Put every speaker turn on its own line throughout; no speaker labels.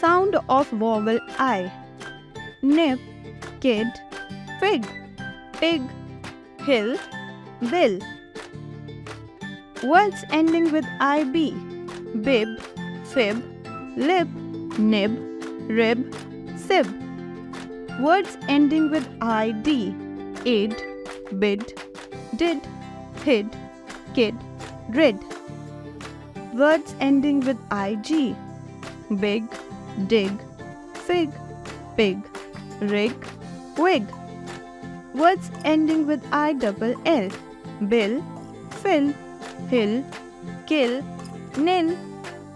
Sound of vowel I. Nip, kid, fig, pig, hill, bill. Words ending with IB. Bib, fib, lib, nib, rib, sib. Words ending with ID. Id, bid, did, hid, kid, rid. Words ending with IG. Big, dig, fig, pig, rig, wig. Words ending with ILL. Bill, fill, hill, kill, nil,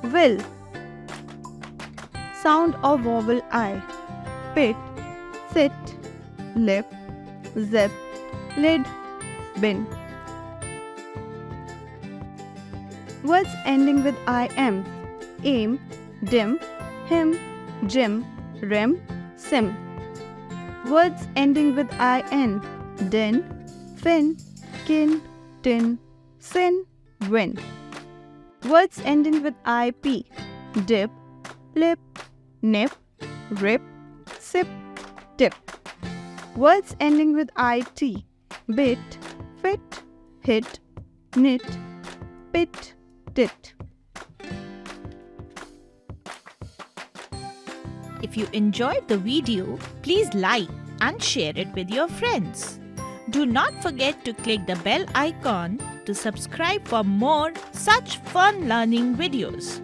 will. Sound of vowel I. Pit, sit, lip, zip, lid, bin. Words ending with IM. Aim, dim, him, Jim, rim, sim. Words ending with IN. Din, fin, kin, tin, sin, win. Words ending with IP. Dip, lip, nip, rip, sip, tip. Words ending with IT. Bit, fit, hit, knit, pit, tit.
If you enjoyed the video, please like and share it with your friends. Do not forget to click the bell icon to subscribe for more such fun learning videos.